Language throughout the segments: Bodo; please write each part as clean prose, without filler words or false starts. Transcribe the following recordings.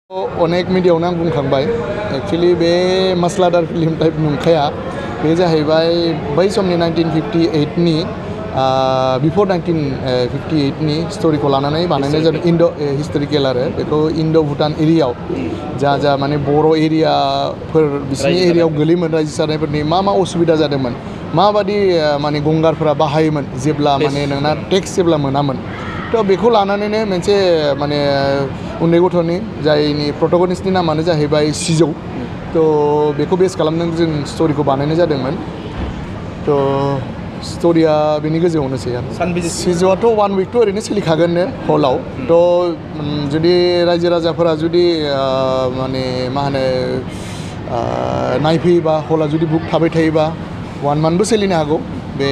अनेक मिडियावनो आं बुंखांबाय एक्चुअली बे मासलादार फिल्म टाइप नंखाया बे जाहैबाय बै समनि 1958 नि बिफोर 1958 नि स्टोरीखौ लानानै बानायनाय जादों इन्ड' हिस्टोरिकेल आरो बेखौ इन्ड' भुटान एरियायाव जा माने बर' एरियाफोर बिसिनि एरियायाव गोलैयोमोन रायजो जानायफोरनि मा असुबिदा जादोंमोन माबादि माने गंगारफोरा बाहायोमोन जेब्ला माने नोंना टेक्स जेब्ला मोनामोन तो बेखौ लानानैनो मोनसे माने उन्दै गथ'नि जायनि प्रटगनिस्टनि नामानो जाहैबाय सिजौ तो बेखौ बेस खालामनानै जों स्टोरीखौ बानायनाय जादोंमोन तो स्टोरीया बेनि गोजौआवनोसै आरो सिजौआथ' 1 वीक ओरैनो सोलिखागोननो हलाव तो जुदि रायजो राजाफोरा जुदि माने मा होनो नायफैयोबा हला जुदि बुक थाबाय थायोबा 1 मान्थबो सोलिनो हागौ बे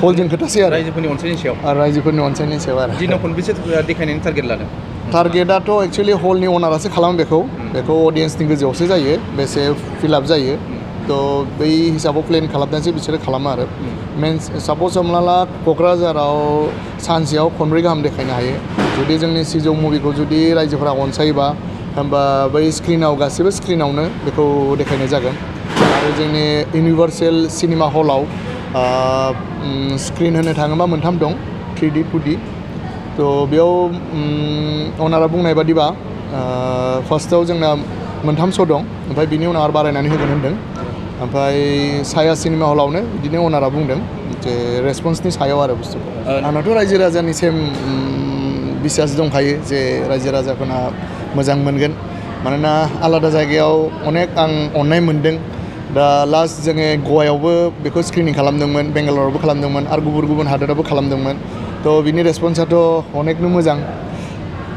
हलजों खोथासै आरो रायजोफोरनि अनसायनायनि सायाव आरो दिनाव खनबेसे देखायनायनि टारगेट लादों टारगेटआथ' एक्चुअली हलनि अनारासो खालामो बेखौ अडियेन्सनि गोजौआवसो जायो बेसे फिलआप जायो तो बै हिसाबाव प्लेन खालामनानैसो बिसोरो खालामो आरो मेन्स साप'ज हमना ला क'क्राझाराव सानसेयाव खनब्रै गाहाम देखायनो हायो जुदि जोंनि सिजौ मुभिखौ जुदि रायजोफोरा अनसायोबा होमबा बै स्क्रिनाव गासैबो स्क्रिनावनो बेखौ देखायनाय जागोन आरो जोंनि इउनिभार्सेल सिनेमा हलाव स्क्रिन होनो थाङोबा मोनथाम दं 3D 2D तो बेयाव अनारा बुंनाय बादिबा फार्स्टआव जोंना मोनथाम श' दं ओमफ्राय बिनि उनाव आरो बारायनानै होगोन होनदों ओमफ्राय साया सिनेमा हलावनो बिदिनो अनारा बुंदों जे रेसपन्सनि सायाव आरो बुस्थुखौ आंनाथ' रायजो राजानि सेम बिसास दंखायो जे रायजो राजाफोरना मोजां मोनगोन मानोना आलादा जायगायाव अनेक आं अननाय मोनदों दा लास्ट जोङो गवायावबो बेखौ स्क्रिनिं खालामदोंमोन बेंगालरावबो खालामदोंमोन आरो गुबुन हादोरावबो खालामदोंमोन तो बिनि रेसपन्सआथ' अनेकनो मोजां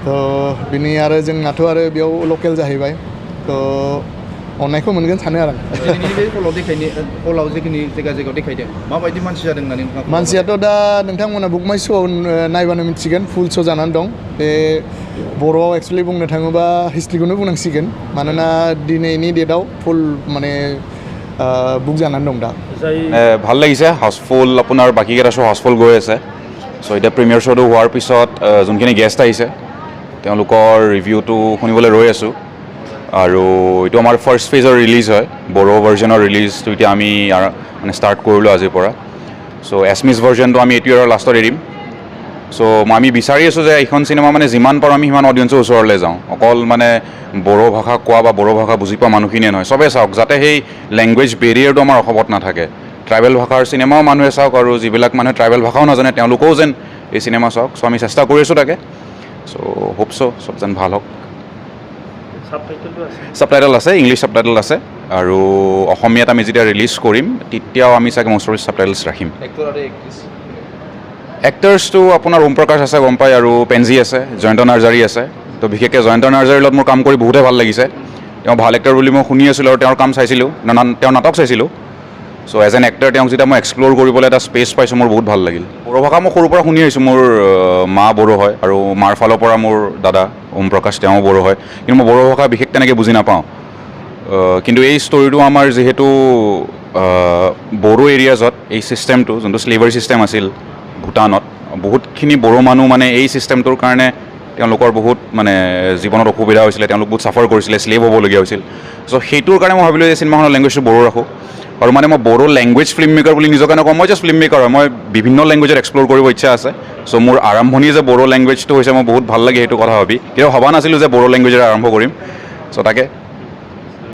तो बिनि आरो जोंनाथ' आरो बेयाव लकेल जाहैबाय तो अननायखौ मोनगोन सानो आरो हलाव जिखिनि जायगायाव देखायदों माबायदि मानसि जादों होननानै मानसियाथ' दा नोंथांमोना बुक माइ श'आव नायबानो मिथिगोन फुल श' जानानै दं बे बर'आव एक्सुवेलि बुंनो थाङोबा हिस्ट्रिखौनो बुंनांसिगोन मानोना दिनैनि डेटआव फुल माने बुक जानानै दं दा ভাল লাগিছে হাউচফুল আপোনাৰ বাকীকেইটা শ্ব' হাউচফুল গৈ আছে চ' এতিয়া প্ৰিমিয়াৰ শ্ব'টো হোৱাৰ পিছত যোনখিনি গেষ্ট আহিছে তেওঁলোকৰ ৰিভিউটো শুনিবলৈ ৰৈ আছোঁ আৰু এইটো আমাৰ ফাৰ্ষ্ট ফেজৰ ৰিলিজ হয় বড়ো ভাৰ্জনৰ ৰিলিজটো এতিয়া আমি মানে ষ্টাৰ্ট কৰিলোঁ আজিৰ পৰা চ' এছমিছ ভাৰ্জনটো আমি এইটো ইয়াৰৰ লাষ্টত এৰিম চ' আমি বিচাৰি আছোঁ যে এইখন চিনেমা মানে যিমান পাৰোঁ আমি সিমান অডিয়েঞ্চৰ ওচৰলৈ যাওঁ অকল মানে বড়ো ভাষা কোৱা বা বড়ো ভাষা বুজি পোৱা মানুহখিনিয়ে নহয় চবেই চাওক যাতে সেই লেংগুৱেজ বেৰিয়াৰটো আমাৰ অসমত নাথাকে ট্ৰাইবেল ভাষাৰ চিনেমাও মানুহে চাওক আৰু যিবিলাক মানুহে ট্ৰাইবেল ভাষাও নাজানে তেওঁলোকেও যেন এই চিনেমা চাওক চ' আমি চেষ্টা কৰি আছোঁ তাকে চ' হোপ চব যেন ভাল হওক ছাবটাইটেল আছে ইংলিছ ছাবটাইটেল আছে আৰু অসমীয়াত আমি যেতিয়া ৰিলিজ কৰিম তেতিয়াও আমি চাগে মষ্ট অফ ছাবটাইটেলছ ৰাখিম এক্টাৰ্ছটো আপোনাৰ ওম প্ৰকাশ আছে গম পায় আৰু পেঞ্জি আছে জয়ন্ত নাৰ্জাৰী আছে তো বিশেষকৈ জয়ন্ত নাৰ্জাৰীৰ লগত মোৰ কাম কৰি বহুতেই ভাল লাগিছে তেওঁ ভাল এক্টৰ বুলি মই শুনি আছিলোঁ আৰু তেওঁৰ কাম চাইছিলোঁ তেওঁৰ নাটক চাইছিলোঁ চ' এজ এন এক্টৰ তেওঁক যেতিয়া মই এক্সপ্ল'ৰ কৰিবলৈ এটা স্পেচ পাইছোঁ মোৰ বহুত ভাল লাগিল বড়ো ভাষা মই সৰুৰ পৰা শুনি আহিছোঁ মোৰ মা বড়ো হয় আৰু মাৰ ফালৰ পৰা মোৰ দাদা ওম প্ৰকাশ তেওঁ বড়ো হয় কিন্তু মই বড়ো ভাষা বিশেষ তেনেকৈ বুজি নাপাওঁ কিন্তু এই ষ্টৰিটো আমাৰ যিহেতু বড়ো এৰিয়াজত এই ছিষ্টেমটো যোনটো শ্লেভাৰী ছিষ্টেম আছিল ভূটানত বহুতখিনি বড়ো মানুহ মানে এই ছিষ্টেমটোৰ কাৰণে তেওঁলোকৰ বহুত মানে জীৱনত অসুবিধা হৈছিলে তেওঁলোক বহুত চাফাৰ কৰিছিলে শ্লেভ হ'বলগীয়া হৈছিল চ' সেইটোৰ কাৰণে মই ভাবিলোঁ যে চিনেমাখনৰ লেংগুৱেজটো বড়ো ৰাখোঁ আৰু মানে মই বড়ো লেংগুৱেজ ফিল্ম মেকাৰ বুলি নিজকে নকওঁ মই জাষ্ট ফিল্ম মেকাৰ হয় মই বিভিন্ন লেংগুৱেজত এক্সপ্ল'ৰ কৰিব ইচ্ছা আছে চ' মোৰ আৰম্ভণি যে বড়ো লেংগুৱেজটো হৈছে মই বহুত ভাল লাগে সেইটো কথা ভাবি কেতিয়াও ভবা নাছিলোঁ যে বড়ো লেংগুৱেজেৰে আৰম্ভ কৰিম চ' তাকে